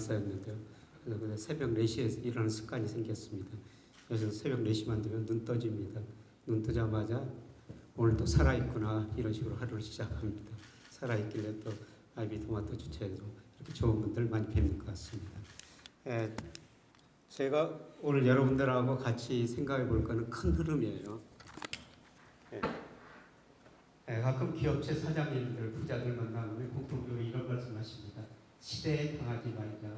쌓였는데요. 그래서 새벽 4시에 일어나는 습관이 생겼습니다. 그래서 새벽 4시만 되면 눈 떠집니다. 눈 뜨자마자 오늘 또 살아있구나 이런 식으로 하루를 시작합니다. 살아있길래 또 아이비 토마토 주차해서 이렇게 좋은 분들 많이 뵙는 것 같습니다. 제가 오늘 여러분들하고 같이 생각해 볼 거는 큰 흐름이에요. 가끔 기업체 사장님들, 부자들 만나면 공통적으로 이런 말씀하십니다. 시대에 당하지 말자.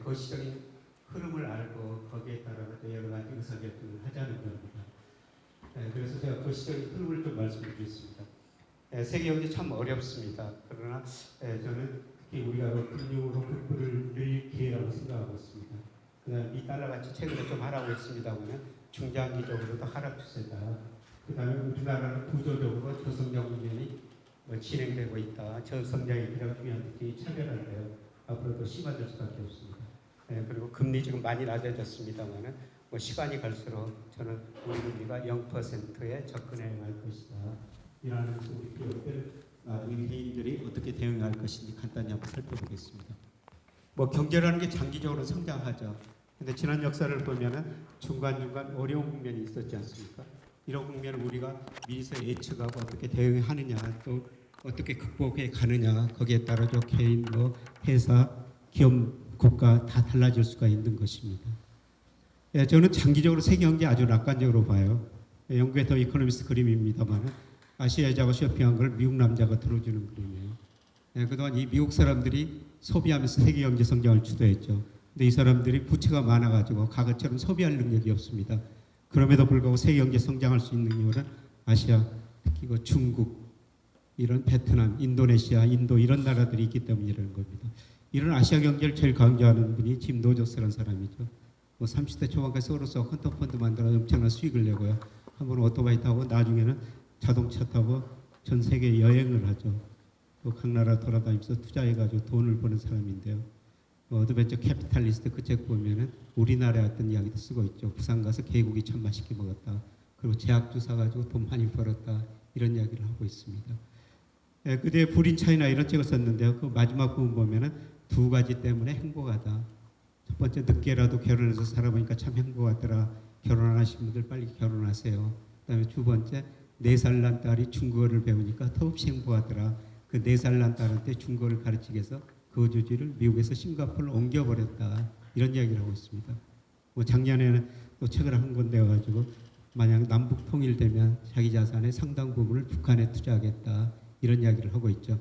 거시적인 흐름을 알고 거기에 따라 여러 가지 의사결정을 하자는 겁니다. 그래서 제가 거시적인 흐름을 좀 말씀드리겠습니다. 세계 경제 참 어렵습니다. 그러나 저는 특히 우리가 금융으로 극복을 늘 기회라고 생각하고 있습니다. 그다음 이 달러같이 최근에 좀 하라고 했습니다만 중장기적으로도 하락 추세다. 그다음에 우리나라는 구조적으로 저성장 국면이 진행되고 있다. 저성장이 가장 중요한 특징이 차별화인데요. 앞으로도 심화될 수밖에 없습니다. 그리고 금리 지금 많이 낮아졌습니다만 시간이 갈수록 저는 우리 금리가 0%에 접근해 갈 것이다. 이라는 우리 기업들 나중에 개인들이 어떻게 대응할 것인지 간단히 한번 살펴보겠습니다. 경제라는 게 장기적으로 성장하죠. 근데 지난 역사를 보면은 중간중간 어려운 국면이 있었지 않습니까? 이런 국면을 우리가 미리서 예측하고 어떻게 대응하느냐, 또 어떻게 극복해 가느냐, 거기에 따라서 개인, 회사, 기업, 국가 다 달라질 수가 있는 것입니다. 저는 장기적으로 세계 경제 아주 낙관적으로 봐요. 영국의 더 이코노미스트 그림입니다만 아시아 여자가 쇼핑한 걸 미국 남자가 들어주는 그림이에요. 그동안 이 미국 사람들이 소비하면서 세계 경제 성장을 주도했죠. 근데 이 사람들이 부채가 많아가지고 과거처럼 소비할 능력이 없습니다. 그럼에도 불구하고 세계 경제 성장할 수 있는 이유는 아시아, 특히 중국, 이런 베트남, 인도네시아, 인도 이런 나라들이 있기 때문이라는 겁니다. 이런 아시아 경제를 제일 강조하는 분이 짐 노조스라는 사람이죠. 30대 초반까지 서울에서 헌터펀드 만들어 엄청난 수익을 내고요. 한번 오토바이 타고 나중에는 자동차 타고 전 세계 여행을 하죠. 또 각 나라 돌아다니면서 투자해가지고 돈을 버는 사람인데요. 어드벤처 캐피탈리스트 그 책 보면은 우리나라에 어떤 이야기도 쓰고 있죠. 부산 가서 개고기 참 맛있게 먹었다. 그리고 제약주 사가지고 돈 많이 벌었다. 이런 이야기를 하고 있습니다. 그때 불인 차이나 이런 책을 썼는데요. 그 마지막 부분 보면은 두 가지 때문에 행복하다. 첫 번째, 늦게라도 결혼해서 살아보니까 참 행복하더라. 결혼 안 하신 분들 빨리 결혼하세요. 그다음에 두 번째, 4살 난 딸이 중국어를 배우니까 더없이 행복하더라. 그 4살 난 딸한테 중국어를 가르치기 위해서 거주지를 미국에서 싱가포르로 옮겨버렸다. 이런 이야기를 하고 있습니다. 작년에는 또 책을 한 권 내가지고 만약 남북 통일되면 자기 자산의 상당 부분을 북한에 투자하겠다. 이런 이야기를 하고 있죠.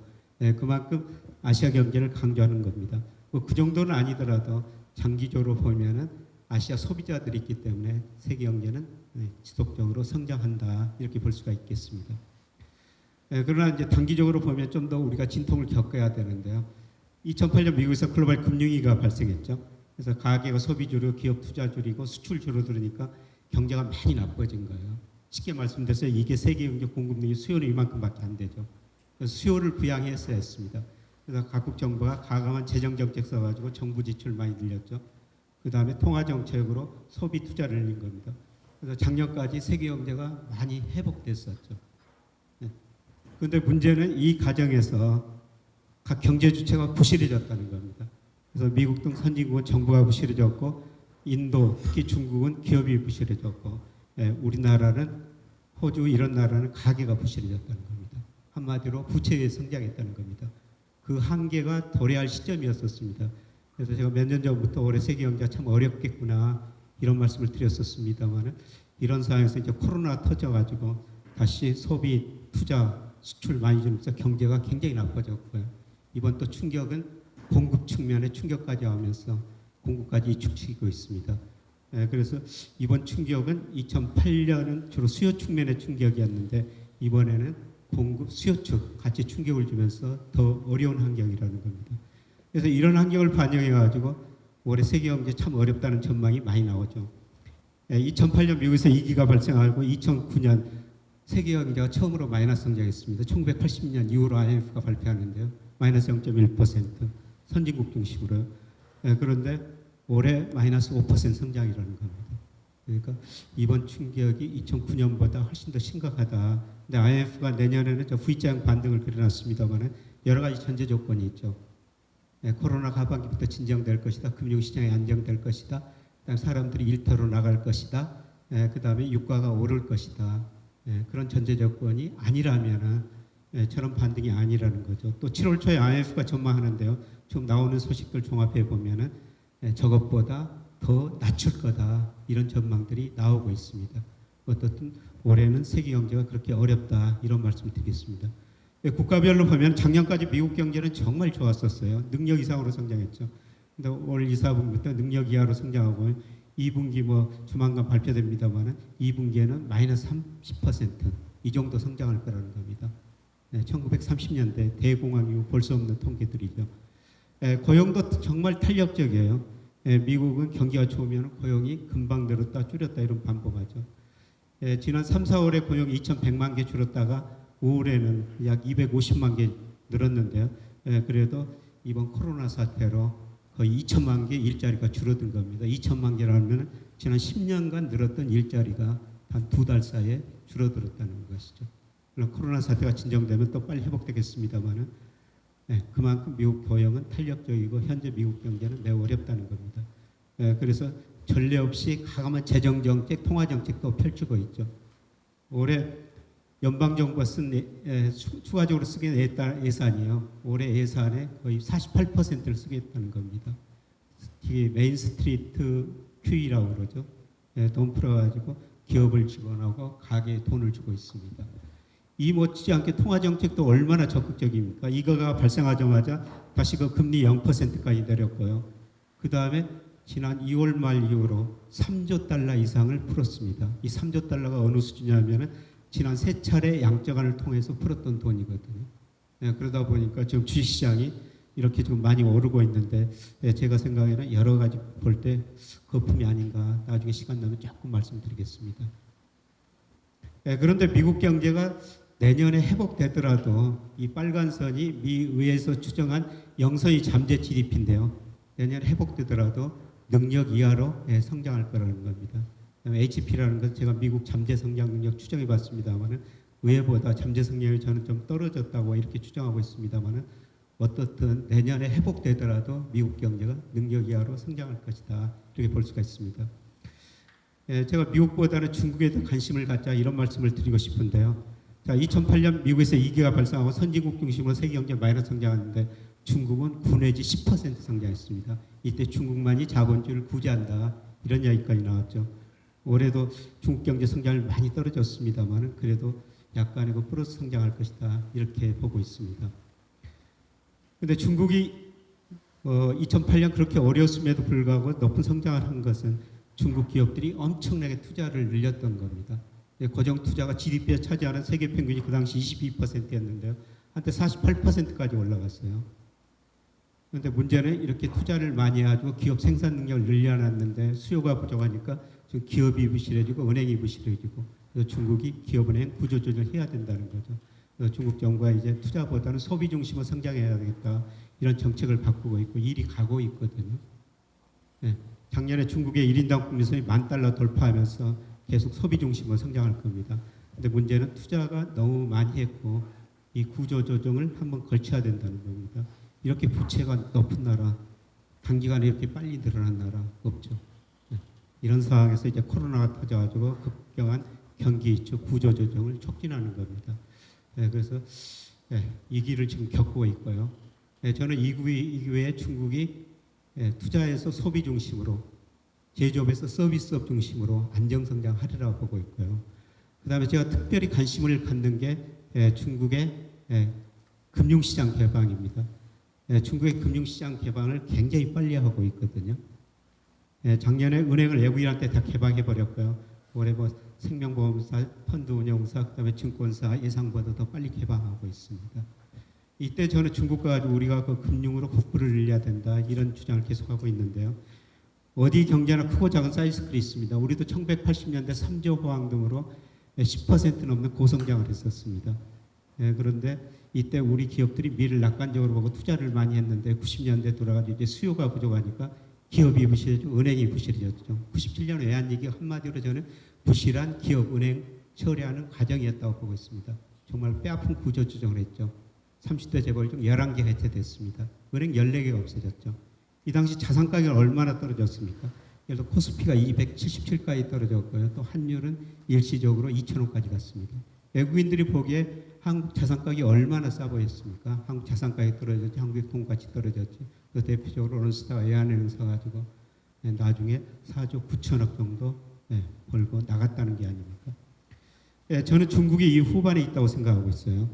그만큼 아시아 경제를 강조하는 겁니다. 그 정도는 아니더라도 장기적으로 보면은 아시아 소비자들이 있기 때문에 세계 경제는 지속적으로 성장한다. 이렇게 볼 수가 있겠습니다. 그러나 이제 단기적으로 보면 좀 더 우리가 진통을 겪어야 되는데요. 2008년 미국에서 글로벌 금융위기가 발생했죠. 그래서 가계가 소비 줄이고 기업 투자 줄이고 수출 줄어들으니까 경제가 많이 나빠진 거예요. 쉽게 말씀드려서 이게 세계 경제 공급력이 수요는 이만큼밖에 안 되죠. 그래서 수요를 부양했어야 했습니다. 그래서 각국 정부가 가감한 재정 정책 써가지고 정부 지출 많이 늘렸죠. 그 다음에 통화 정책으로 소비 투자를 늘린 겁니다. 그래서 작년까지 세계 경제가 많이 회복됐었죠. 그런데 문제는 이 과정에서 각 경제 주체가 부실해졌다는 겁니다. 그래서 미국 등 선진국은 정부가 부실해졌고 인도, 특히 중국은 기업이 부실해졌고 우리나라는 호주 이런 나라는 가계가 부실해졌다는 겁니다. 한마디로 부채에 성장했다는 겁니다. 그 한계가 도래할 시점이었었습니다. 그래서 제가 몇 년 전부터 올해 세계 경제가 참 어렵겠구나 이런 말씀을 드렸었습니다만 이런 상황에서 이제 코로나 터져가지고 다시 소비, 투자, 수출 많이 줄면서 경제가 굉장히 나빠졌고요. 이번 또 충격은 공급 측면에 충격까지 오면서 공급까지 위축시키고 있습니다. 그래서 이번 충격은 2008년은 주로 수요 측면의 충격이었는데 이번에는 공급, 수요 측 같이 충격을 주면서 더 어려운 환경이라는 겁니다. 그래서 이런 환경을 반영해가지고 올해 세계 경제 참 어렵다는 전망이 많이 나오죠. 2008년 미국에서 위기가 발생하고 2009년 세계 경제가 처음으로 마이너스 성장했습니다. 1980년 이후로 IMF가 발표하는데요. 마이너스 0.1% 선진국 중심으로요. 그런데 올해 마이너스 5% 성장이라는 겁니다. 그러니까 이번 충격이 2009년보다 훨씬 더 심각하다. 근데 IMF가 내년에는 V자형 반등을 그려놨습니다만 여러 가지 전제 조건이 있죠. 코로나가 하반기부터 진정될 것이다. 금융시장이 안정될 것이다. 그다음에 사람들이 일터로 나갈 것이다. 그다음에 유가가 오를 것이다. 그런 전제 조건이 아니라면은 저런 반등이 아니라는 거죠. 또 7월 초에 IMF가 전망하는데요. 지금 나오는 소식들 종합해 보면은 저것보다 더 낮출 거다. 이런 전망들이 나오고 있습니다. 어떻든 올해는 세계 경제가 그렇게 어렵다. 이런 말씀을 드리겠습니다. 국가별로 보면 작년까지 미국 경제는 정말 좋았었어요. 능력 이상으로 성장했죠. 근데 올 2, 4분기부터 능력 이하로 성장하고 2분기 뭐 조만간 발표됩니다만은 2분기에는 마이너스 30%이 정도 성장할 거라는 겁니다. 1930년대 대공황 이후 볼 수 없는 통계들이죠. 고용도 정말 탄력적이에요. 미국은 경기가 좋으면 고용이 금방 늘었다 줄였다 이런 반복하죠. 지난 3, 4월에 고용이 2,100만 개 줄었다가 5월에는 약 250만 개 늘었는데요. 그래도 이번 코로나 사태로 거의 2천만 개 일자리가 줄어든 겁니다. 2천만 개라면 지난 10년간 늘었던 일자리가 단 2달 사이에 줄어들었다는 것이죠. 물론 코로나 사태가 진정되면 또 빨리 회복되겠습니다만은 그만큼 미국 고용은 탄력적이고 현재 미국 경제는 매우 어렵다는 겁니다. 그래서 전례 없이 과감한 재정 정책, 통화 정책도 펼치고 있죠. 올해 연방 정부가 추가적으로 쓰게 냈던 예산이요. 올해 예산의 거의 48%를 쓰겠다는 겁니다. 이게 메인 스트리트 QE라고 그러죠. 돈 풀어가지고 기업을 지원하고 가게에 돈을 주고 있습니다. 이 못지않게 통화 정책도 얼마나 적극적입니까? 이거가 발생하자마자 다시 그 금리 0%까지 내렸고요. 그 다음에 지난 2월 말 이후로 3조 달러 이상을 풀었습니다. 이 3조 달러가 어느 수준이냐면은 지난 3차례 양적완을 통해서 풀었던 돈이거든요. 그러다 보니까 지금 주식시장이 이렇게 좀 많이 오르고 있는데 제가 생각에는 여러 가지 볼 때 거품이 아닌가 나중에 시간 나면 조금 말씀드리겠습니다. 그런데 미국 경제가 내년에 회복되더라도 이 빨간 선이 미 의회에서 추정한 영선이 잠재 GDP인데요. 내년에 회복되더라도 능력 이하로 성장할 거라는 겁니다. HP라는 건 제가 미국 잠재 성장 능력 추정해 봤습니다만은 의회보다 잠재 성장이 저는 좀 떨어졌다고 이렇게 추정하고 있습니다만은 어떻든 내년에 회복되더라도 미국 경제가 능력 이하로 성장할 것이다. 이렇게 볼 수가 있습니다. 제가 미국보다는 중국에 더 관심을 갖자 이런 말씀을 드리고 싶은데요. 자, 2008년 미국에서 위기가 발생하고 선진국 중심으로 세계 경제 마이너스 성장하는데 중국은 9 내지 10% 성장했습니다. 이때 중국만이 자본주의를 구제한다 이런 이야기까지 나왔죠. 올해도 중국 경제 성장이 많이 떨어졌습니다만 그래도 약간의 그 플러스 성장할 것이다 이렇게 보고 있습니다. 그런데 중국이 2008년 그렇게 어려웠음에도 불구하고 높은 성장을 한 것은 중국 기업들이 엄청나게 투자를 늘렸던 겁니다. 고정 투자가 GDP에 차지하는 세계 평균이 그 당시 22%였는데요. 한때 48%까지 올라갔어요. 그런데 문제는 이렇게 투자를 많이 해가지고 기업 생산 능력을 늘려놨는데 수요가 부족하니까 지금 기업이 부실해지고 은행이 부실해지고 그래서 중국이 기업은행 구조조정을 해야 된다는 거죠. 그래서 중국 정부가 이제 투자보다는 소비 중심으로 성장해야 되겠다 이런 정책을 바꾸고 있고 일이 가고 있거든요. 작년에 중국의 1인당 국민소득이 $10,000 돌파하면서 계속 소비 중심으로 성장할 겁니다. 근데 문제는 투자가 너무 많이 했고 이 구조조정을 한번 걸쳐야 된다는 겁니다. 이렇게 부채가 높은 나라, 단기간에 이렇게 빨리 늘어난 나라 없죠. 이런 상황에서 이제 코로나가 터져가지고 급격한 경기 이축 구조조정을 촉진하는 겁니다. 그래서 이 길을 지금 겪고 있고요. 저는 이 기회에 중국이 투자에서 소비 중심으로 제조업에서 서비스업 중심으로 안정성장하리라고 보고 있고요. 그 다음에 제가 특별히 관심을 갖는 게 중국의 금융시장 개방입니다. 중국의 금융시장 개방을 굉장히 빨리 하고 있거든요. 작년에 은행을 외국인한테 다 개방해버렸고요. 올해 뭐 생명보험사, 펀드운용사, 그다음에 증권사 예상보다 더 빨리 개방하고 있습니다. 이때 저는 중국과 가지고 우리가 그 금융으로 국부를 늘려야 된다 이런 주장을 계속하고 있는데요. 어디 경제나 크고 작은 사이클이 있습니다. 우리도 1980년대 3조 호황 등으로 10% 넘는 고성장을 했었습니다. 그런데 이때 우리 기업들이 미래를 낙관적으로 보고 투자를 많이 했는데 90년대 돌아가지고 이제 수요가 부족하니까 기업이 부실해지고 은행이 부실해졌죠. 97년 외환위기 한마디로 저는 부실한 기업, 은행 처리하는 과정이었다고 보고 있습니다. 정말 뼈아픈 구조조정을 했죠. 30대 재벌 중 11개가 해체됐습니다. 은행 14개가 없어졌죠. 이 당시 자산 가격이 얼마나 떨어졌습니까? 예를 들어 코스피가 277까지 떨어졌고요. 또 환율은 일시적으로 2,000원까지 갔습니다. 외국인들이 보기에 한국 자산 가격이 얼마나 싸 보였습니까? 한국 자산 가격이 떨어졌지, 한국의 돈가치 떨어졌지. 그 대표적으로 론스타가 외환은행 사가지고 나중에 4조 9천억 정도 벌고 나갔다는 게 아닙니까? 저는 중국이 이 후반에 있다고 생각하고 있어요.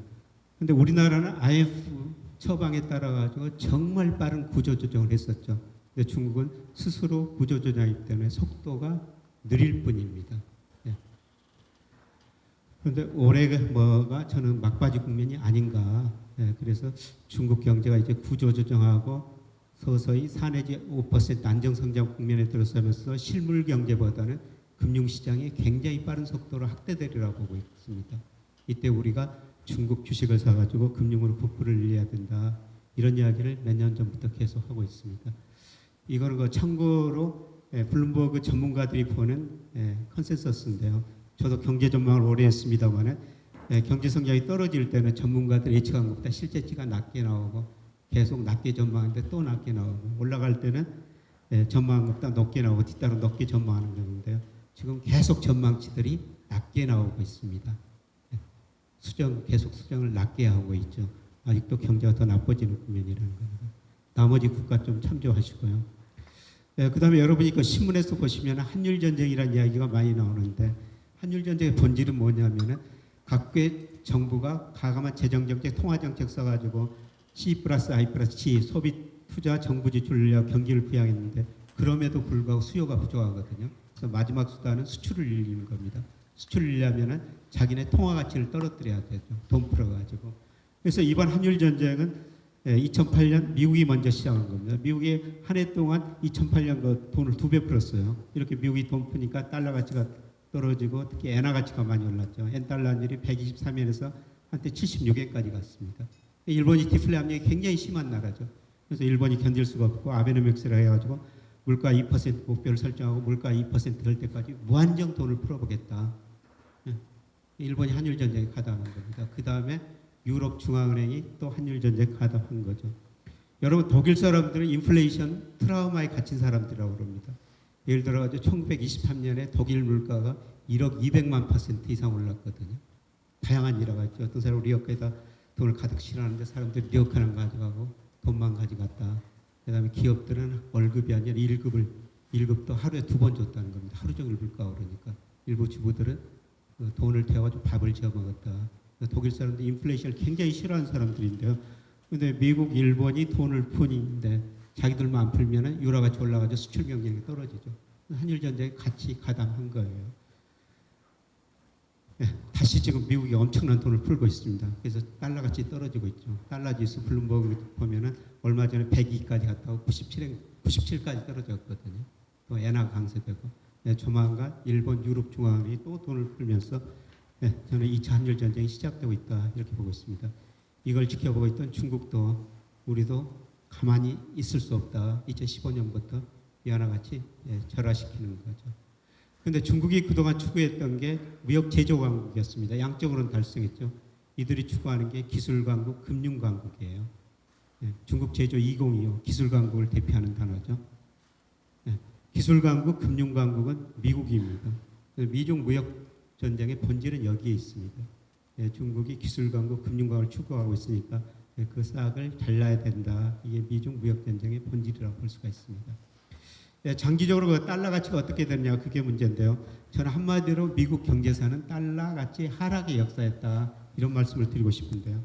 근데 우리나라는 IMF 처방에 따라 가지고 정말 빠른 구조 조정을 했었죠. 근데 중국은 스스로 구조 조정이기 때문에 속도가 느릴 뿐입니다. 그런데 올해가 저는 막바지 국면이 아닌가. 그래서 중국 경제가 이제 구조 조정하고 서서히 4 내지 5% 안정성장 국면에 들어서면서 실물 경제보다는 금융시장이 굉장히 빠른 속도로 확대되리라고 보고 있습니다. 이때 우리가 중국 주식을 사가지고 금융으로 부풀을 늘려야 된다. 이런 이야기를 몇 년 전부터 계속 하고 있습니다. 이거는 참고로 블룸버그 전문가들이 보는 컨센서스인데요. 저도 경제 전망을 오래 했습니다만 경제 성장이 떨어질 때는 전문가들이 예측한 것보다 실제치가 낮게 나오고 계속 낮게 전망하는데 또 낮게 나오고 올라갈 때는 전망한 것보다 높게 나오고 뒤따라 높게 전망하는 경우인데요. 지금 계속 전망치들이 낮게 나오고 있습니다. 계속 수정을 낮게 하고 있죠. 아직도 경제가 더 나빠지는 국면이라는 겁니다. 나머지 국가 좀 참조하시고요. 그 다음에 여러분이 그 신문에서 보시면 한일 전쟁이라는 이야기가 많이 나오는데 한일 전쟁의 본질은 뭐냐면은 각국의 정부가 가감한 재정 정책, 통화 정책 써가지고 C 플러스 I 플러스 G 소비 투자 정부 지출 늘려 경기를 부양했는데 그럼에도 불구하고 수요가 부족하거든요. 그래서 마지막 수단은 수출을 늘리는 겁니다. 수출을 늘려면은 자기네 통화 가치를 떨어뜨려야 되죠. 돈 풀어가지고. 그래서 이번 한일 전쟁은 2008년 미국이 먼저 시작한 겁니다. 미국이 한 해 동안 2008년 그 돈을 2배 풀었어요. 이렇게 미국이 돈 푸니까 달러 가치가 떨어지고 특히 엔화 가치가 많이 올랐죠. 엔 달러 환율이 123엔에서 한때 76엔까지 갔습니다. 일본이 디플레 압력이 굉장히 심한 나라죠. 그래서 일본이 견딜 수가 없고 아베노믹스를 해가지고 물가 2% 목표를 설정하고 물가 2%될 때까지 무한정 돈을 풀어보겠다. 일본이 한일 전쟁에 가담한 겁니다. 그 다음에 유럽 중앙은행이 또 한일 전쟁에 가담한 거죠. 여러분 독일 사람들은 인플레이션 트라우마에 갇힌 사람들이라고 그럽니다. 예를 들어 1923년에 독일 물가가 1억 200만 % 이상 올랐거든요. 다양한 일화가 있죠. 어떤 사람은 리어카에다 돈을 가득 실어놨는데 사람들이 리어카는 가져가고 돈만 가져갔다. 그다음에 기업들은 월급이 아니라 1급도 하루에 2번 줬다는 겁니다. 하루 종일 물가 오르니까. 일부 주부들은 돈을 태워가지고 밥을 지어 먹었다. 독일 사람들 인플레이션을 굉장히 싫어하는 사람들인데요. 근데 미국, 일본이 돈을 푸는데 자기들만 안 풀면은 유로같이 올라가서 수출 경쟁이 떨어지죠. 한일 전쟁에 같이 가담한 거예요. 다시 지금 미국이 엄청난 돈을 풀고 있습니다. 그래서 달러 가치 떨어지고 있죠. 달러 지수 블룸버그 보면은 얼마 전에 102까지 갔다고 97까지 떨어졌거든요. 또 엔화 강세되고 조만간 일본, 유럽 중앙은행이 또 돈을 풀면서 저는 2차 한일 전쟁이 시작되고 있다 이렇게 보고 있습니다. 이걸 지켜보고 있던 중국도 우리도 가만히 있을 수 없다. 2015년부터 위안화 같이 절하시키는 거죠. 그런데 중국이 그동안 추구했던 게 무역 제조 강국이었습니다. 양적으로는 달성했죠. 이들이 추구하는 게 기술 강국, 금융 강국이에요. 중국 제조 2025 기술 강국을 대표하는 단어죠. 기술 강국, 금융 강국은 미국입니다. 미중 무역 전쟁의 본질은 여기에 있습니다. 중국이 기술 강국, 금융 강국을 추구하고 있으니까 그 싹을 잘라야 된다. 이게 미중 무역 전쟁의 본질이라고 볼 수가 있습니다. 장기적으로 그 달러 가치가 어떻게 되느냐 그게 문제인데요. 저는 한마디로 미국 경제사는 달러 가치 하락의 역사였다 이런 말씀을 드리고 싶은데요.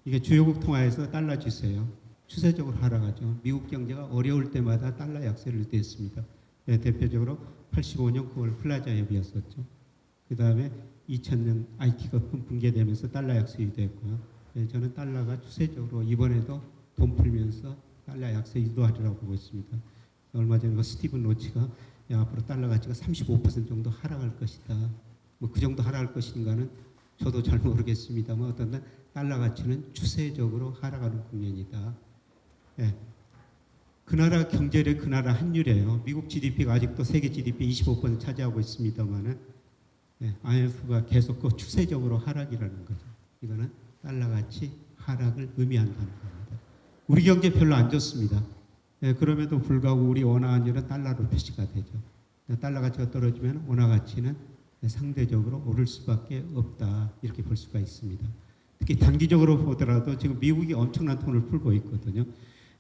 이게 주요국 통화에서 달러 지수예요. 추세적으로 하락하죠. 미국 경제가 어려울 때마다 달러 약세를 유도했습니다. 대표적으로 85년 9월 플라자 협의였었죠. 그 다음에 2000년 IT 거품 붕괴되면서 달러 약세 유도했고요. 저는 달러가 추세적으로 이번에도 돈 풀면서 달러 약세 유도하리라고 보고 있습니다. 얼마 전에 그 스티븐 로치가 앞으로 달러 가치가 35% 정도 하락할 것이다. 뭐 그 정도 하락할 것인가는 저도 잘 모르겠습니다만 어떤 날 달러 가치는 추세적으로 하락하는 국면이다. 그 나라 경제력, 그 나라 환율이에요. 미국 GDP가 아직도 세계 GDP 25% 차지하고 있습니다만은 IMF가 계속 그 추세적으로 하락이라는 거죠. 이거는 달러 가치 하락을 의미한다는 겁니다. 우리 경제 별로 안 좋습니다. 그럼에도 불구하고 우리 원화 환율은 달러로 표시가 되죠. 달러 가치가 떨어지면 원화 가치는 상대적으로 오를 수밖에 없다 이렇게 볼 수가 있습니다. 특히 단기적으로 보더라도 지금 미국이 엄청난 돈을 풀고 있거든요.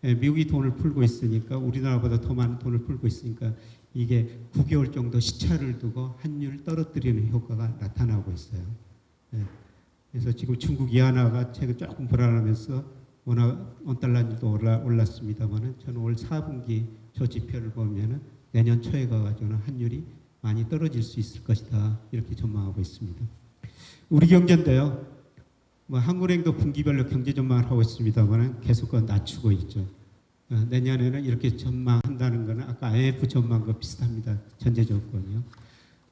미국이 돈을 풀고 있으니까 우리나라보다 더 많은 돈을 풀고 있으니까 이게 9개월 정도 시차를 두고 환율을 떨어뜨리는 효과가 나타나고 있어요. 그래서 지금 중국 위안화가 최근 조금 불안하면서 원달러도 올랐습니다만은 저는 올 4분기 저 지표를 보면은 내년 초에 가가지고는 환율이 많이 떨어질 수 있을 것이다 이렇게 전망하고 있습니다. 우리 경제인데요. 한국은행도 분기별로 경제 전망을 하고 있습니다만 계속 낮추고 있죠. 내년에는 이렇게 전망한다는 것은 아까 IMF 전망과 비슷합니다. 전제 조건이요.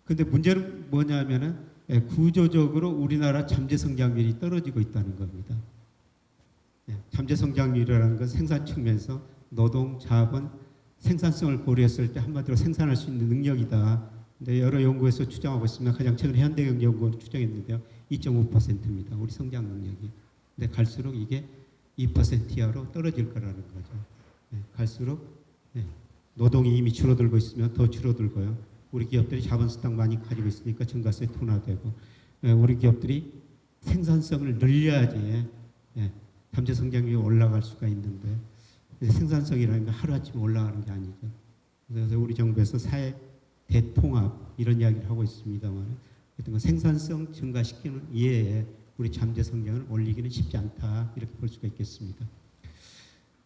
근데 문제는 뭐냐면은 구조적으로 우리나라 잠재 성장률이 떨어지고 있다는 겁니다. 잠재 성장률이라는 건 생산 측면에서 노동, 자본, 생산성을 고려했을 때 한마디로 생산할 수 있는 능력이다. 근데 여러 연구에서 추정하고 있습니다. 가장 최근 현대경제연구원 추정했는데요. 2.5%입니다. 우리 성장 능력이. 근데 갈수록 이게 2% 이하로 떨어질 거라는 거죠. 갈수록 노동이 이미 줄어들고 있으면 더 줄어들고요. 우리 기업들이 자본 스탁 많이 가지고 있으니까 증가세 둔화되고 우리 기업들이 생산성을 늘려야지 잠재 성장률이 올라갈 수가 있는데 생산성이라는 게 하루아침에 올라가는 게 아니죠. 그래서 우리 정부에서 사회 대통합 이런 이야기를 하고 있습니다만 생산성 증가시키는 이외에 우리 잠재 성장을 올리기는 쉽지 않다 이렇게 볼 수가 있겠습니다.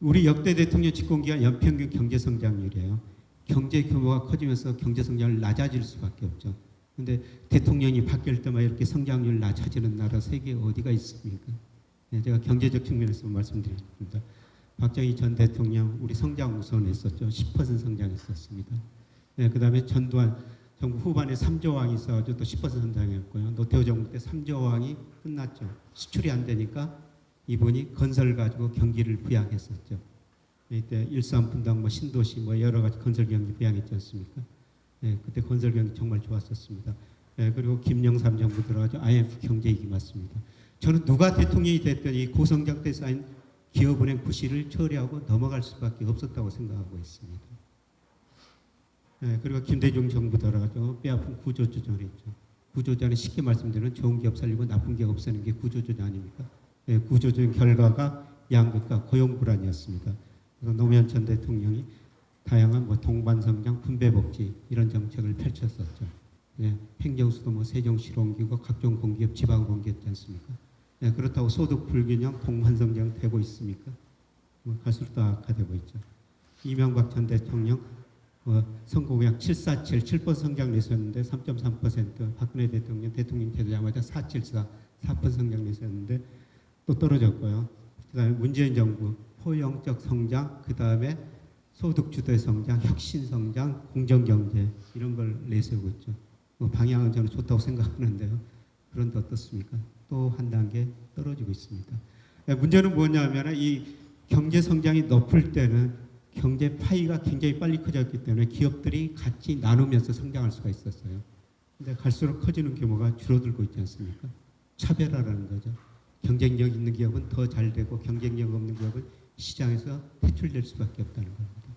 우리 역대 대통령 집권기간 연평균 경제 성장률이에요. 경제 규모가 커지면서 경제 성장을 낮아질 수밖에 없죠. 그런데 대통령이 바뀔 때마다 이렇게 성장률 낮아지는 나라 세계에 어디가 있습니까? 제가 경제적 측면에서 말씀드리겠습니다. 박정희 전 대통령 우리 성장 우선했었죠. 10% 성장했었습니다. 그 다음에 전두환 정부 후반에 3조왕이 있어가지고 또 10% 성장했고요. 노태우 정부 때 3조왕이 끝났죠. 수출이 안 되니까 이분이 건설 가지고 경기를 부양했었죠. 이때 일산분당 신도시 여러 가지 건설 경기 부양했지 않습니까? 그때 건설 경기 정말 좋았었습니다. 그리고 김영삼 정부 들어가지고 IMF 경제위기 맞습니다. 저는 누가 대통령이 됐든 이 고성장 때 쌓인 기업은행 부실을 처리하고 넘어갈 수밖에 없었다고 생각하고 있습니다. 그리고 김대중 정부 들어가지고 뼈아픈 구조조정을 했죠. 구조조정은 쉽게 말씀드리면 좋은 기업 살리고 나쁜 기업 없애는 게 구조조정 아닙니까? 구조조정 결과가 양극화, 고용 불안이었습니다. 그래서 노무현 전 대통령이 다양한 동반성장, 분배복지 이런 정책을 펼쳤었죠. 행정수도 세종시로 옮기고 각종 공기업 지방으로 옮겼지 않습니까? 그렇다고 소득 불균형, 동반성장 되고 있습니까? 갈수록 더 악화되고 있죠. 이명박 전 대통령 선거공약 747, 7% 성장 내셨는데 3.3%, 박근혜 대통령 되자마자 474, 4% 성장 내셨는데 또 떨어졌고요. 그 다음에 문재인 정부 포용적 성장, 그 다음에 소득주도의 성장, 혁신 성장, 공정경제 이런 걸 내세우고 있죠. 방향은 저는 좋다고 생각하는데요. 그런데 어떻습니까? 또 한 단계 떨어지고 있습니다. 문제는 뭐냐면 이 경제 성장이 높을 때는 경제 파이가 굉장히 빨리 커졌기 때문에 기업들이 같이 나누면서 성장할 수가 있었어요. 근데 갈수록 커지는 규모가 줄어들고 있지 않습니까? 차별화라는 거죠. 경쟁력 있는 기업은 더 잘 되고 경쟁력 없는 기업은 시장에서 퇴출될 수밖에 없다는 겁니다.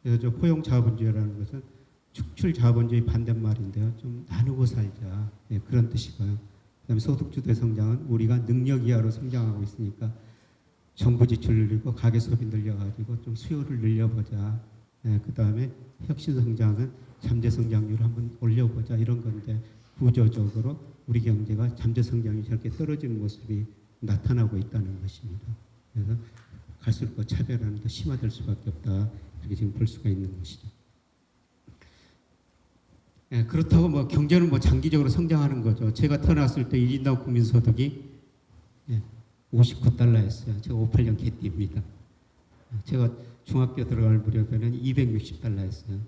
그래서 포용 자본주의라는 것은 축출 자본주의 반대말인데요. 좀 나누고 살자 그런 뜻이고요. 그다음에 소득주도의 성장은 우리가 능력 이하로 성장하고 있으니까 정부 지출 늘리고 가계 소비 늘려가지고 좀 수요를 늘려보자. 그다음에 혁신 성장은 잠재 성장률을 한번 올려보자 이런 건데 구조적으로 우리 경제가 잠재 성장이 저렇게 떨어지는 모습이 나타나고 있다는 것입니다. 그래서 갈수록 더 차별화는 더 심화될 수밖에 없다 이렇게 지금 볼 수가 있는 것이죠. 그렇다고 경제는 장기적으로 성장하는 거죠. 제가 태어났을 때 1인당 국민소득이 59달러였어요. 제가 58년 개띠입니다. 제가 중학교 들어갈 무렵에는 260달러였어요.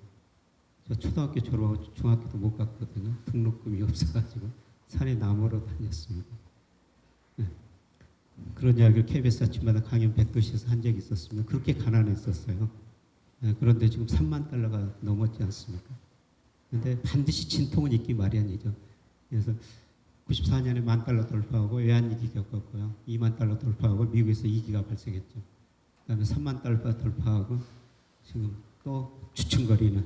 저 초등학교 졸업하고 중학교도 못 갔거든요. 등록금이 없어가지고 산에 나무로 다녔습니다. 그런 이야기를 KBS 아침마다 강연 100도시에서 한 적이 있었습니다. 그렇게 가난했었어요. 그런데 지금 3만 달러가 넘었지 않습니까? 그런데 반드시 진통은 있기 마련이죠. 그래서 94년에 $10,000 돌파하고 외환위기 겪었고요. $20,000 돌파하고 미국에서 위기가 발생했죠. 그다음에 $30,000 돌파하고 지금 또 주춤거리는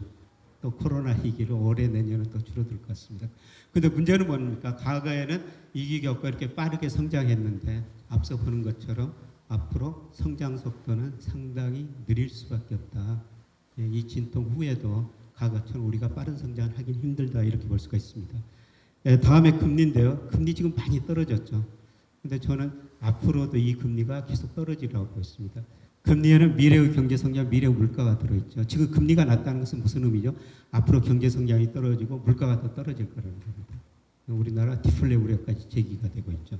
또 코로나 위기로 올해 내년은 또 줄어들 것 같습니다. 근데 문제는 뭡니까? 과거에는 위기 겪고 이렇게 빠르게 성장했는데 앞서 보는 것처럼 앞으로 성장 속도는 상당히 느릴 수밖에 없다. 이 진통 후에도 과거처럼 우리가 빠른 성장을 하긴 힘들다 이렇게 볼 수가 있습니다. 다음에 금리인데요. 금리 지금 많이 떨어졌죠. 근데 저는 앞으로도 이 금리가 계속 떨어지라고 보고 있습니다. 금리에는 미래의 경제 성장, 미래의 물가가 들어있죠. 지금 금리가 낮다는 것은 무슨 의미죠? 앞으로 경제 성장이 떨어지고 물가가 더 떨어질 거라는 겁니다. 우리나라 디플레 우려까지 제기가 되고 있죠.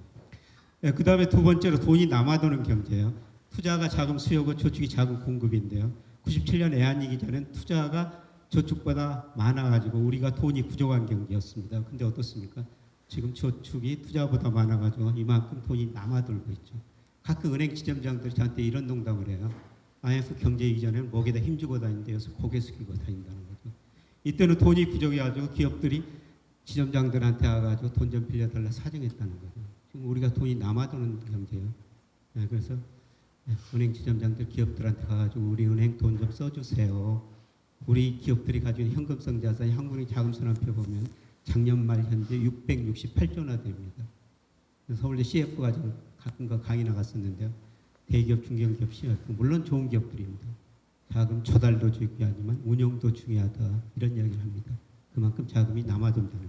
그 다음에 두 번째로 돈이 남아도는 경제예요. 투자가 자금 수요고 저축이 자금 공급인데요. 97년 외환위기 전엔 투자가 저축보다 많아가지고 우리가 돈이 부족한 경기였습니다. 근데 어떻습니까? 지금 저축이 투자보다 많아가지고 이만큼 돈이 남아돌고 있죠. 가끔 은행 지점장들이 저한테 이런 농담을 해요. IMF 경제 이전에는 목에다 힘주고 다니는데 여기서 고개 숙이고 다닌다는 거죠. 이때는 돈이 부족해가지고 기업들이 지점장들한테 와가지고 돈 좀 빌려달라 사정했다는 거죠. 지금 우리가 돈이 남아도는 경제예요. 그래서 은행 지점장들 기업들한테 가가지고 우리 은행 돈 좀 써주세요. 우리 기업들이 가지고 있는 현금성 자산이 한국은행 자금순환표 보면 작년 말 현재 668조나 됩니다. 서울대 CF가 좀 가끔가 강의 나갔었는데요. 대기업, 중견기업, CF 물론 좋은 기업들입니다. 자금 조달도 중요하지만 운영도 중요하다 이런 이야기를 합니다. 그만큼 자금이 남아돈다는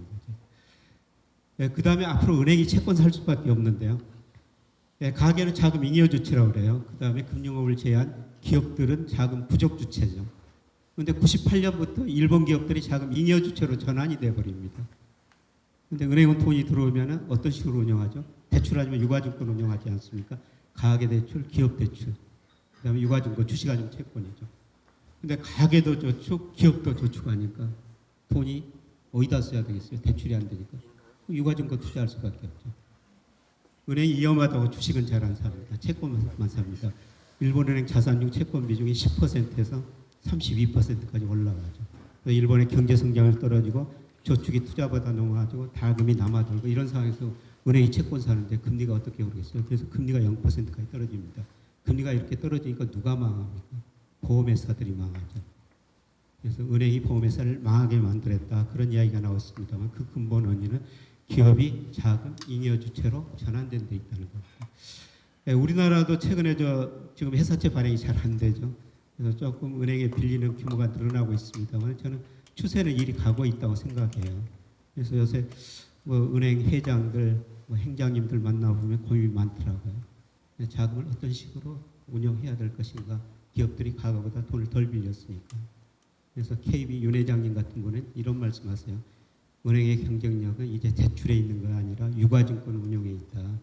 거죠. 그 다음에 앞으로 은행이 채권 살 수밖에 없는데요. 가계는 자금 잉여 주체라고 그래요. 그 다음에 금융업을 제한 기업들은 자금 부족 주체죠. 그런데 98년부터 일본 기업들이 자금 잉여 주체로 전환이 돼버립니다. 그런데 은행은 돈이 들어오면 어떤 식으로 운영하죠? 대출하지만 유가증권 운영하지 않습니까? 가계대출, 기업대출, 그 다음에 유가증권, 주식가중 채권이죠. 근데 가계도 저축, 기업도 저축하니까 돈이 어디다 써야 되겠어요? 대출이 안 되니까. 유가증권 투자할 수밖에 없죠. 은행이 위험하다고 주식은 잘 안 삽니다. 채권만 삽니다. 일본은행 자산중 채권 비중이 10%에서 32%까지 올라가죠. 일본의 경제 성장을 떨어지고 저축이 투자보다 넘어가지고 다금이 남아들고 이런 상황에서 은행이 채권 사는데 금리가 어떻게 오르겠어요? 그래서 금리가 0%까지 떨어집니다. 금리가 이렇게 떨어지니까 누가 망합니까? 보험회사들이 망하죠. 그래서 은행이 보험회사를 망하게 만들었다. 그런 이야기가 나왔습니다만 그 근본 원인은 기업이 자금 잉여 주체로 전환된 데 있다는 겁니다. 우리나라도 최근에 지금 회사채 발행이 잘 안 되죠. 그래서 조금 은행에 빌리는 규모가 늘어나고 있습니다만 저는 추세는 이리 가고 있다고 생각해요. 그래서 요새 은행 회장들, 행장님들 만나보면 고민이 많더라고요. 자금을 어떤 식으로 운영해야 될 것인가. 기업들이 과거보다 돈을 덜 빌렸으니까. 그래서 KB 윤 회장님 같은 분은 이런 말씀하세요. 은행의 경쟁력은 이제 대출에 있는 거 아니라 유가증권 운용에 있다.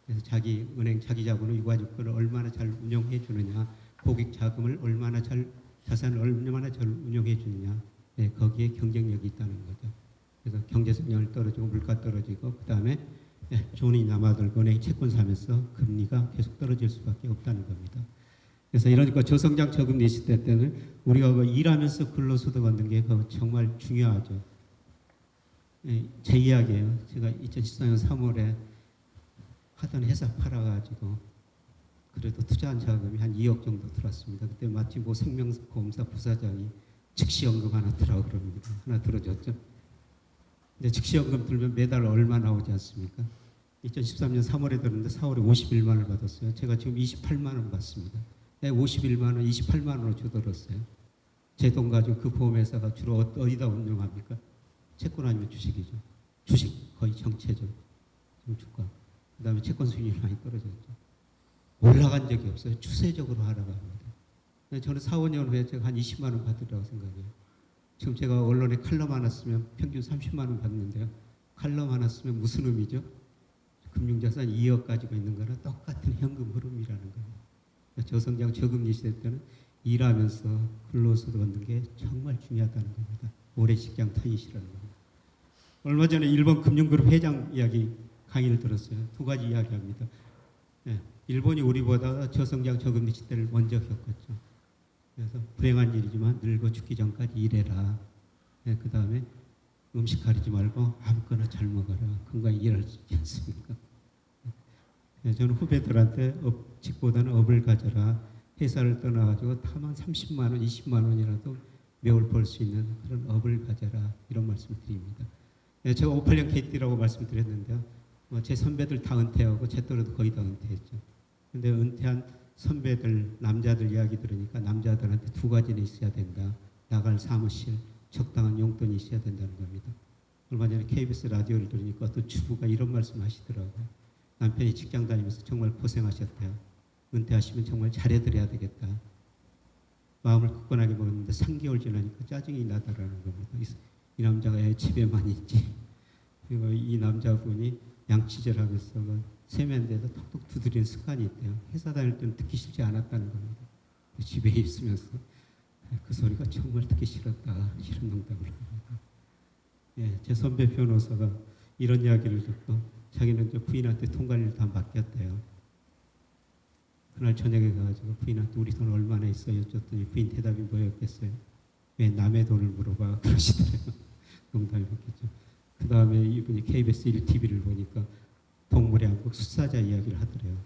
그래서 자기 은행 자기 자본을 유가증권을 얼마나 잘 운영해 주느냐, 고객 자금을 얼마나 잘 자산을 얼마나 잘 운영해 주느냐, 거기에 경쟁력이 있다는 거죠. 그래서 경제 성장을 떨어지고 물가 떨어지고 그 다음에 돈이 남아들고 은행이 채권 사면서 금리가 계속 떨어질 수밖에 없다는 겁니다. 그래서 이러니까 저성장 저금리 시대 때는 우리가 일하면서 근로소득 얻는 게 정말 중요하죠. 제 이야기예요. 제가 2014년 3월에 하던 회사 팔아가지고 그래도 투자한 자금이 한 2억 정도 들었습니다. 그때 마치 생명보험사 부사장이 즉시연금 하나 들라고 그럽니다. 하나 들어줬죠. 근데 즉시연금 들면 매달 얼마 나오지 않습니까? 2013년 3월에 들었는데 4월에 51만 원을 받았어요. 제가 지금 28만 원 받습니다. 51만 원, 28만 원으로 주들었어요. 제 돈 가지고 그 보험회사가 주로 어디다 운영합니까? 채권 아니면 주식이죠. 주식 거의 정체죠. 주가. 그 다음에 채권 수익률이 많이 떨어졌죠. 올라간 적이 없어요. 추세적으로 하락합니다. 저는 4, 5년 후에 제가 한 20만 원 받으리라고 생각해요. 지금 제가 언론에 칼럼 하나 쓰면 평균 30만 원 받는데요. 칼럼 하나 쓰면 무슨 의미죠? 금융자산 2억 가지고 있는 거랑 똑같은 현금 흐름이라는 거예요. 저성장 저금리 시대 때는 일하면서 근로소득 얻는 게 정말 중요하다는 겁니다. 오래 직장 타이시라는 겁니다. 얼마 전에 일본 금융그룹 회장 이야기 강의를 들었어요. 두 가지 이야기합니다. 일본이 우리보다 저성장 저금리 시대를 먼저 겪었죠. 그래서 불행한 일이지만 늙어 죽기 전까지 일해라. 그 다음에 음식 가리지 말고 아무거나 잘 먹어라. 건강에 일할 수 있지 않습니까? 저는 후배들한테 업직보다는 업을 가져라. 회사를 떠나가지고 다만 30만 원, 20만 원이라도 매월 벌 수 있는 그런 업을 가져라. 이런 말씀을 드립니다. 제가 58년 KT라고 말씀드렸는데요. 제 선배들 다 은퇴하고 제 또래도 거의 다 은퇴했죠. 근데 은퇴한 선배들, 남자들 이야기 들으니까 남자들한테 두 가지는 있어야 된다. 나갈 사무실, 적당한 용돈이 있어야 된다는 겁니다. 얼마 전에 KBS 라디오를 들으니까 어떤 주부가 이런 말씀 하시더라고요. 남편이 직장 다니면서 정말 고생하셨대요. 은퇴하시면 정말 잘해드려야 되겠다. 마음을 굳건하게 먹었는데 3개월 지나니까 짜증이 나더라는 겁니다. 이 남자가 애 집에만 있지. 그리고 이 남자분이 양치질하면서 세면대에다 톡톡 두드리는 습관이 있대요. 회사 다닐 때는 듣기 싫지 않았다는 겁니다. 집에 있으면서 그 소리가 정말 듣기 싫었다. 이런 농담을 합니다. 예, 제 선배 변호사가 이런 이야기를 듣고 자기는 이제 부인한테 돈 관리를 다 맡겼대요. 그날 저녁에 가가지고 부인한테 우리 돈 얼마나 있어요? 여쭈었더니 부인 대답이 뭐였겠어요? 왜 남의 돈을 물어봐? 그러시더래요. 농담이 웃기죠. 그 다음에 이분이 KBS 1TV를 보니까 동물의 왕국 숫사자 이야기를 하더래요.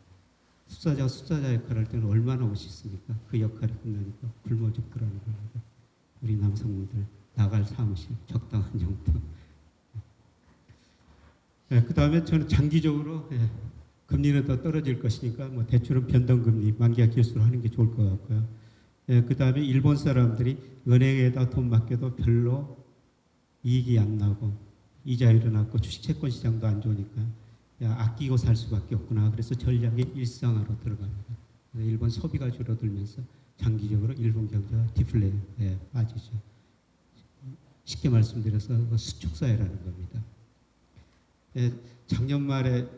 숫사자가 숫사자 역할을 할 때는 얼마나 멋있습니까? 그 역할이 끝나니까 굶어 죽더라는 겁니다. 우리 남성분들 나갈 사무실 적당한 용돈. 그 다음에 저는 장기적으로 금리는 더 떨어질 것이니까 뭐 대출은 변동금리 만기가 길수록 하는 게 좋을 것 같고요. 그 다음에 일본 사람들이 은행에다 돈 맡겨도 별로 이익이 안 나고 이자율은 낮고 주식 채권 시장도 안 좋으니까 아끼고 살 수밖에 없구나. 그래서 전략의 일상화로 들어갑니다. 일본 소비가 줄어들면서 장기적으로 일본 경제가 디플레에 빠지죠. 쉽게 말씀드려서 수축사회라는 겁니다. 작년 말에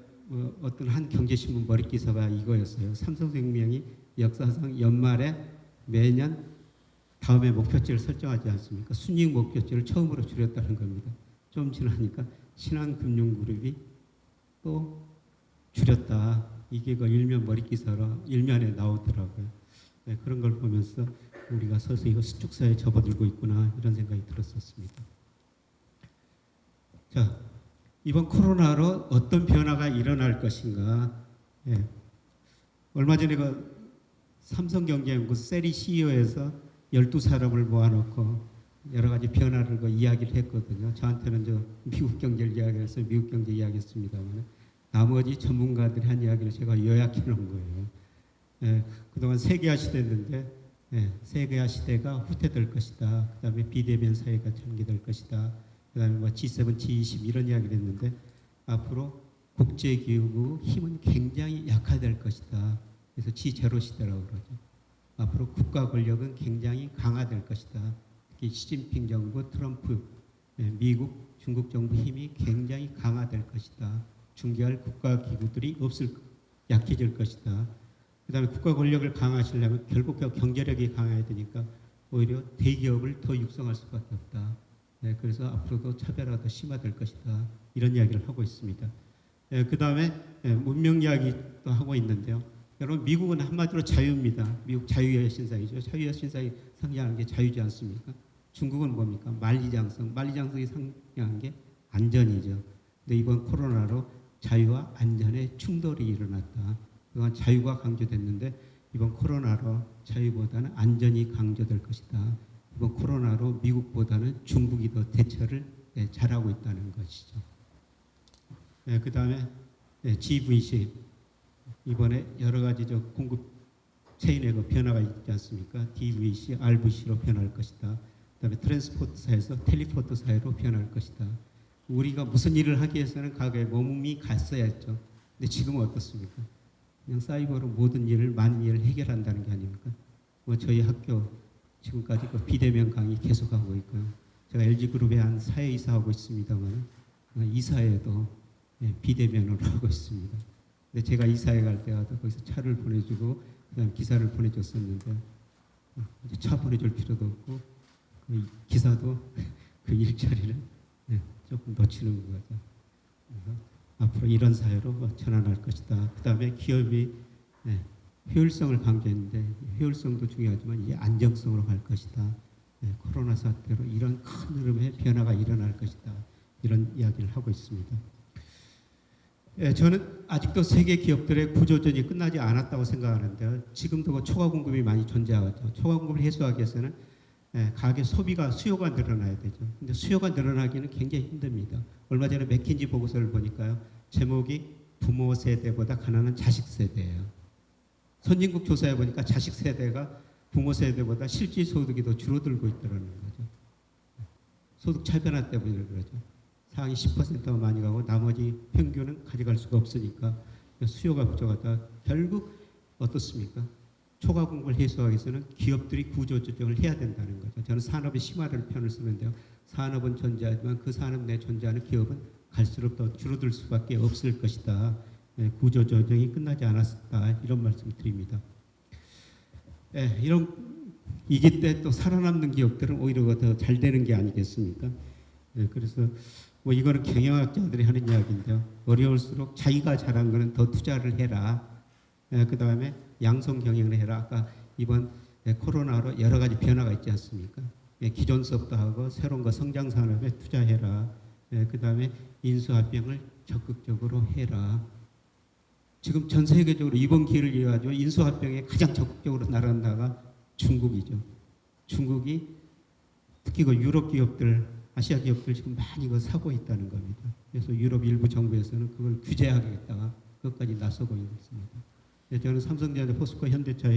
어떤 한 경제신문 머릿 기사가 이거였어요. 삼성생명이 역사상 연말에 매년 다음에 목표치를 설정하지 않습니까? 순이익 목표치를 처음으로 줄였다는 겁니다. 좀 지나니까 신한금융그룹이 또 줄였다. 이게 그 일면 머릿 기사로 일면에 나오더라고요. 그런 걸 보면서 우리가 서서히 이거 수축사에 접어들고 있구나 이런 생각이 들었었습니다. 자, 이번 코로나로 어떤 변화가 일어날 것인가? 얼마 전에 그 삼성경제연구소 세리 CEO에서 12사람을 모아놓고 여러 가지 변화를 이야기를 했거든요. 저한테는 저 미국 경제를 이야기해서 미국 경제 이야기했습니다만 나머지 전문가들이 한 이야기를 제가 요약해 놓은 거예요. 그동안 세계화 시대였는데 세계화 시대가 후퇴될 것이다. 그 다음에 비대면 사회가 전개될 것이다. 그 다음에 뭐 G7, G20 이런 이야기를 했는데 앞으로 국제기구 힘은 굉장히 약화될 것이다. 그래서 G0 시대라고 그러죠. 앞으로 국가 권력은 굉장히 강화될 것이다. 특히 시진핑 정부, 트럼프, 미국, 중국 정부 힘이 굉장히 강화될 것이다. 중개할 국가기구들이 약해질 것이다. 그 다음에 국가 권력을 강화하시려면 결국 경제력이 강화해야 되니까 오히려 대기업을 더 육성할 수밖에 없다. 그래서 앞으로도 차별화가 더 심화될 것이다. 이런 이야기를 하고 있습니다. 그 다음에 문명 이야기도 하고 있는데요. 여러분 미국은 한마디로 자유입니다. 미국 자유의 신상이죠. 자유의 신상이 상징하는 게 자유지 않습니까? 중국은 뭡니까? 만리장성. 만리장성이 상징하는 게 안전이죠. 근데 이번 코로나로 자유와 안전의 충돌이 일어났다. 그동안 자유가 강조됐는데 이번 코로나로 자유보다는 안전이 강조될 것이다. 이번 코로나로 미국보다는 중국이 더 대처를 잘하고 있다는 것이죠. 그 다음에 GVC 이번에 여러 가지 공급 체인의 변화가 있지 않습니까? DVC, RVC로 변할 것이다. 그다음에 트랜스포트사에서 텔리포트사회로 변할 것이다. 우리가 무슨 일을 하기 위해서는 과거에 몸이 갔어야 했죠. 근데 지금은 어떻습니까? 그냥 사이버로 모든 일을 많은 일을 해결한다는 게 아닙니까? 뭐 저희 학교 지금까지 그 비대면 강의 계속하고 있고요. 제가 LG그룹에 한 사회이사하고 있습니다만 이사회도 비대면으로 하고 있습니다. 근데 제가 이사회 갈 때마다 거기서 차를 보내주고 그다음 기사를 보내줬었는데 이제 차 보내줄 필요도 없고 그 기사도 그 일자리를 조금 놓치는 거죠. 그래서 앞으로 이런 사회로 전환할 것이다. 그다음에 기업이 효율성을 강조했는데 효율성도 중요하지만 이제 안정성으로 갈 것이다. 코로나 사태로 이런 큰 흐름의 변화가 일어날 것이다. 이런 이야기를 하고 있습니다. 저는 아직도 세계 기업들의 구조조정이 끝나지 않았다고 생각하는데요. 지금도 그 초과 공급이 많이 존재하죠. 초과 공급을 해소하기 위해서는 가계 소비가 수요가 늘어나야 되죠. 근데 수요가 늘어나기는 굉장히 힘듭니다. 얼마 전에 맥킨지 보고서를 보니까요. 제목이 부모 세대보다 가난한 자식 세대예요. 선진국 조사해 보니까 자식 세대가 부모 세대보다 실질 소득이 더 줄어들고 있다는 거죠. 소득 차변화 때문에 그러죠. 상위 10%가 많이 가고 나머지 평균은 가져갈 수가 없으니까 수요가 부족하다. 결국 어떻습니까? 초과 공급을 해소하기 위해서는 기업들이 구조조정을 해야 된다는 거죠. 저는 산업의 심화를 편을 쓰는데요. 산업은 존재하지만 그 산업 내에 존재하는 기업은 갈수록 더 줄어들 수밖에 없을 것이다. 구조조정이 끝나지 않았다. 이런 말씀을 드립니다. 이런 위기 때 또 살아남는 기업들은 오히려 더 잘 되는 게 아니겠습니까? 그래서 뭐 이거는 경영학자들이 하는 이야기인데요. 어려울수록 자기가 잘한 거는 더 투자를 해라. 그 다음에 양성 경영을 해라. 아까 이번 코로나로 여러 가지 변화가 있지 않습니까? 기존 수업도 하고 새로운 거 성장 산업에 투자해라. 그 다음에 인수합병을 적극적으로 해라. 지금 전 세계적으로 이번 기회를 이용하죠. 인수합병에 가장 적극적으로 나가는 나라가 중국이죠. 중국이 특히 그 유럽 기업들, 아시아 기업들 지금 많이 그 사고 있다는 겁니다. 그래서 유럽 일부 정부에서는 그걸 규제하겠다가 그것까지 나서고 있습니다. 저는 삼성전자, 포스코, 현대차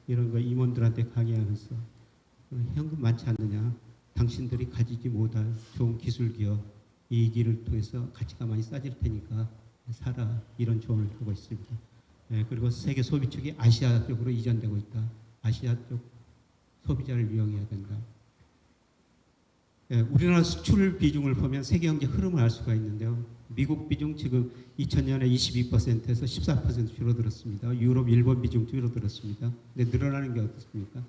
이런 거 임원들한테 강의하면서 현금 많지 않느냐, 당신들이 가지지 못할 좋은 기술 기업 이 길을 통해서 가치가 많이 싸질 테니까 사라, 이런 조언을 하고 있습니다. 그리고 세계 소비 쪽이 아시아 쪽으로 이전되고 있다. 아시아 쪽 소비자를 이용해야 된다. 우리나라 수출 비중을 보면 세계 경제 흐름을 알 수가 있는데요. 미국 비중 지금 2000년에 22%에서 14% 줄어들었습니다. 유럽, 일본 비중 줄어들었습니다. 근데 늘어나는 게 어떻습니까?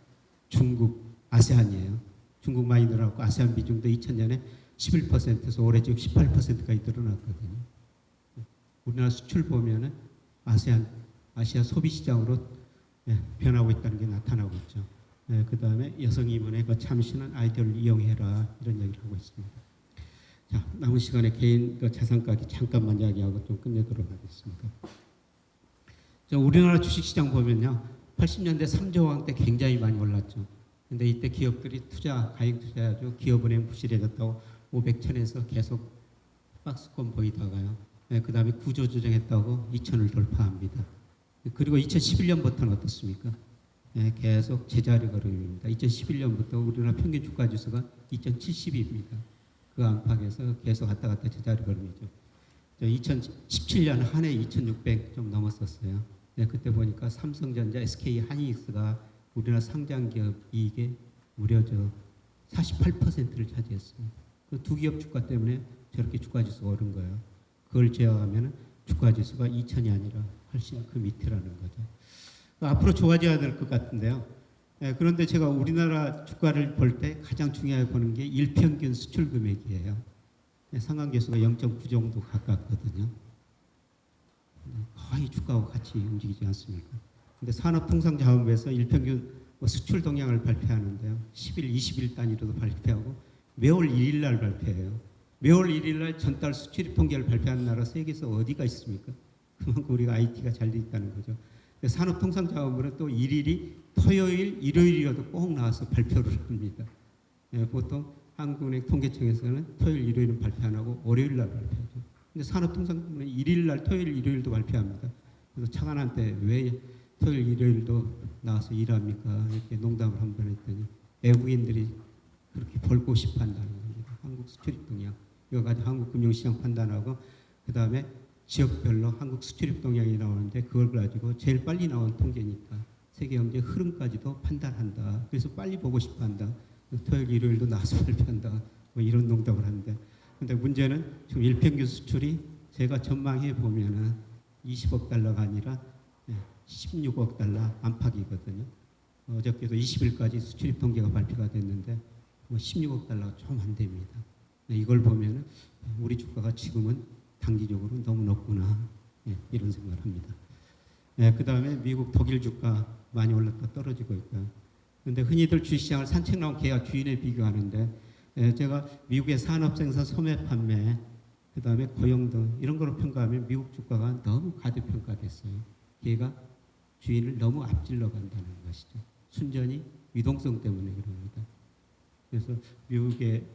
중국, 아세안이에요. 중국 많이 늘어났고 아세안 비중도 2000년에 11%에서 올해 지금 18%까지 늘어났거든요. 우리나라 수출 보면은 아세안, 아시아 소비 시장으로 변하고 있다는 게 나타나고 있죠. 그 다음에 여성 임원의 그 참신한 아이디어를 이용해라, 이런 얘기를 하고 있습니다. 자, 남은 시간에 개인 그 자산 가격 잠깐만 이야기하고 좀 끝내도록 하겠습니다. 우리나라 주식시장 보면요, 80년대 3조 원 때 굉장히 많이 올랐죠. 근데 이때 기업들이 가액 투자해가지고 기업은행 부실해졌다고 500천에서 계속 박스권 보이다가요. 그 다음에 구조조정했다고 2천을 돌파합니다. 그리고 2011년부터는 어떻습니까? 계속 제자리 걸음입니다. 2011년부터 우리나라 평균 주가 지수가 2070입니다. 그 안팎에서 계속 왔다 갔다 제자리 걸음이죠. 2017년 한 해 2,600 좀 넘었었어요. 그때 보니까 삼성전자, SK 하이닉스가 우리나라 상장 기업 이익의 무려 48%를 차지했어요. 그 두 기업 주가 때문에 저렇게 주가 지수가 오른 거예요. 그걸 제어하면 주가 지수가 2,000이 아니라 훨씬 그 밑이라는 거죠. 앞으로 좋아져야 될 것 같은데요. 그런데 제가 우리나라 주가를 볼 때 가장 중요하게 보는 게 일평균 수출 금액이에요. 상관계수가 0.9 정도 가깝거든요. 거의 주가하고 같이 움직이지 않습니까? 근데 산업통상자원부에서 일평균 수출 동향을 발표하는데요. 10일, 20일 단위로도 발표하고 매월 1일 날 발표해요. 매월 1일 날 전달 수출입 통계를 발표하는 나라 세계에서 어디가 있습니까? 그만큼 우리가 IT가 잘 돼 있다는 거죠. 산업통상자원부는 또 일일이 토요일, 일요일이라도 꼭 나와서 발표를 합니다. 보통 한국은행 통계청에서는 토요일, 일요일은 발표 안 하고 월요일 날 발표하죠. 근데 산업통상부는 일일 날 토요일, 일요일도 발표합니다. 그래서 차관한테 왜 토요일, 일요일도 나와서 일합니까? 이렇게 농담을 한 번 했더니 외국인들이 그렇게 벌고 싶어 한다는 겁니다. 한국 수출입 동향. 이거 가지고 한국 금융시장 판단하고 그 다음에 지역별로 한국 수출입 동향이 나오는데 그걸 가지고 제일 빨리 나온 통계니까 세계 경제 흐름까지도 판단한다. 그래서 빨리 보고 싶어 한다. 토요일, 일요일도 나와서 발표한다. 뭐 이런 농담을 하는데 근데 문제는 지금 일평균 수출이 제가 전망해 보면은 20억 달러가 아니라 16억 달러 안팎이거든요. 어저께도 20일까지 수출입 통계가 발표가 됐는데 뭐 16억 달러가 좀 안 됩니다. 이걸 보면은 우리 주가가 지금은 단기적으로 너무 높구나, 이런 생각을 합니다. 그 다음에 미국, 독일 주가 많이 올랐다 떨어지고 있고요. 그런데 흔히들 주식시장을 산책 나온 개와 주인에 비교하는데 제가 미국의 산업생산 소매 판매 그다음에 고용 등 이런 거로 평가하면 미국 주가가 너무 과대평가됐어요. 개가 주인을 너무 앞질러 간다는 것이죠. 순전히 유동성 때문에 그럽니다. 그래서 미국의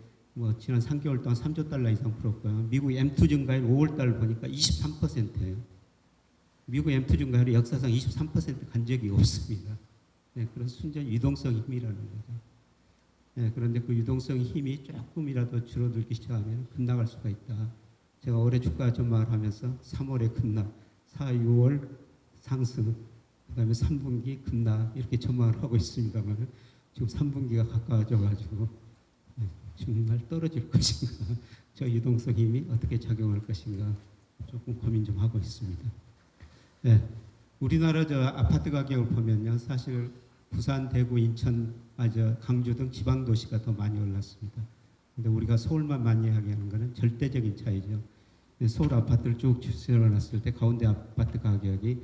지난 3개월 동안 3조 달러 이상 풀었고요. 미국 M2 증가율 5월 달 보니까 23%예요. 미국 M2 증가율이 역사상 23% 간 적이 없습니다. 그런 순전 유동성 힘이라는 거죠. 그런데 그 유동성 힘이 조금이라도 줄어들기 시작하면 급락할 수가 있다. 제가 올해 주가 전망을 하면서 3월에 급락, 4, 6월 상승, 그다음에 3분기 급락 이렇게 전망을 하고 있습니다만 지금 3분기가 가까워져가지고 정말 떨어질 것인가, 저 유동성 힘이 어떻게 작용할 것인가 조금 고민 좀 하고 있습니다. 우리나라 저 아파트 가격을 보면요, 사실 부산, 대구, 인천, 강주 등 지방 도시가 더 많이 올랐습니다. 근데 우리가 서울만 많이 이야기하는 것은 절대적인 차이죠. 서울 아파트를 쭉 세워놨을 때 가운데 아파트 가격이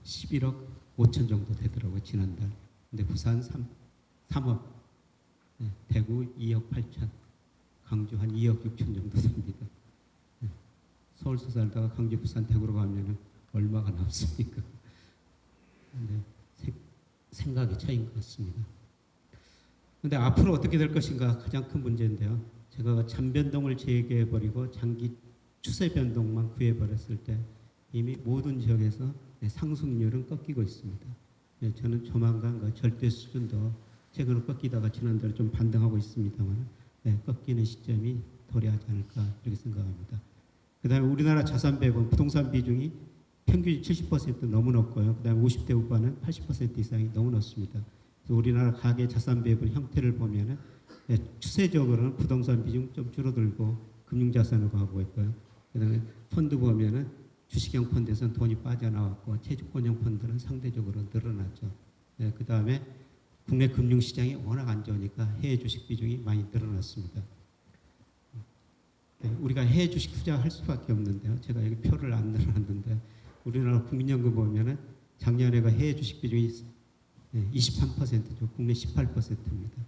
11억 5천 정도 되더라고요, 지난달. 근데 부산 3억, 대구 2억 8천, 강주 한 2억 6천 정도 됩니다. 서울서 살다가 강주, 부산, 대구로 가면 얼마가 남습니까? 근데 생각의 차이인 것 같습니다. 그런데 앞으로 어떻게 될 것인가 가장 큰 문제인데요. 제가 잔변동을 재개해버리고 장기 추세 변동만 구해버렸을 때 이미 모든 지역에서 상승률은 꺾이고 있습니다. 저는 조만간 그 절대 수준도 최근에 꺾이다가 지난달에 좀 반등하고 있습니다만 꺾이는 시점이 도래하지 않을까 이렇게 생각합니다. 그 다음에 우리나라 자산 배분, 부동산 비중이 평균 70% 너무 높고요. 그 다음에 50대 후반은 80% 이상이 너무 높습니다. 그래서 우리나라 가계 자산 배분 형태를 보면은 추세적으로는 부동산 비중 좀 줄어들고 금융자산으로 가고 있고요. 그 다음에 펀드 보면은 주식형 펀드에서는 돈이 빠져나왔고 채권형 펀드는 상대적으로 늘어났죠. 그 다음에 국내 금융시장이 워낙 안 좋으니까 해외 주식 비중이 많이 늘어났습니다. 우리가 해외 주식 투자할 수밖에 없는데요. 제가 여기 표를 안 늘어놨는데 우리나라 국민연금 보면은 작년에가 해외 주식 비중이 23%죠. 국내 18%입니다.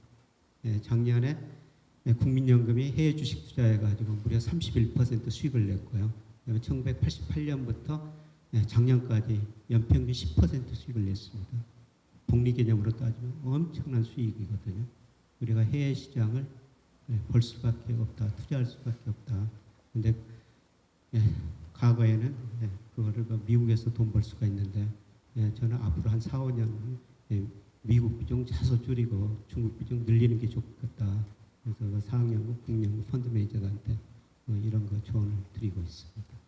작년에 국민연금이 해외 주식 투자해가지고 무려 31% 수익을 냈고요. 1988년부터 작년까지 연평균 10% 수익을 냈습니다. 복리 개념으로 따지면 엄청난 수익이거든요. 우리가 해외 시장을 볼 수밖에 없다, 투자할 수밖에 없다. 근데 과거에는 그거를 미국에서 돈 벌 수가 있는데 저는 앞으로 한 4, 5년은 미국 비중 자소 줄이고 중국 비중 늘리는 게 좋겠다. 그래서 사학연구, 국민연구, 펀드 매니저들한테 이런 거 조언을 드리고 있습니다.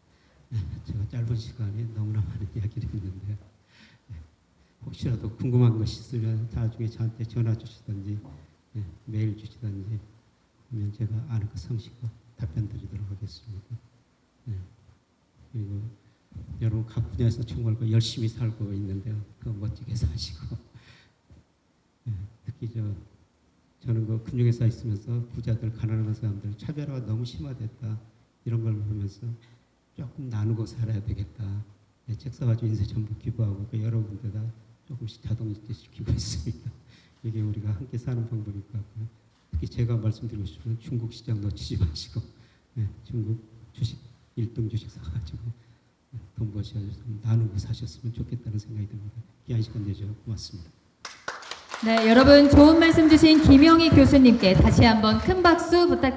제가 짧은 시간에 너무나 많은 이야기를 했는데 혹시라도 궁금한 것이 있으면 나중에 저한테 전화 주시든지 메일 주시든지 하면 제가 아는 것 상식껏 답변 드리도록 하겠습니다. 그리고 여러분 각 분야에서 정말 열심히 살고 있는데요. 그거 멋지게 사시고 특히 저는 그 금융회사에 있으면서 부자들, 가난한 사람들 차별화가 너무 심화됐다. 이런 걸 보면서 조금 나누고 살아야 되겠다. 책 사가지고 인쇄 전부 기부하고 여러 군데다 조금씩 자동이체 시키고 있습니다. 이게 우리가 함께 사는 방법일 것 같고요. 특히 제가 말씀드리고 싶은 중국 시장 놓치지 마시고 중국 주식 1등 주식 사가지고 돈 버셔서 나누고 사셨으면 좋겠다는 생각이 듭니다. 귀한 시간 내주셔서 고맙습니다. 네, 여러분 좋은 말씀 주신 김영희 교수님께 다시 한번 큰 박수 부탁드립니다.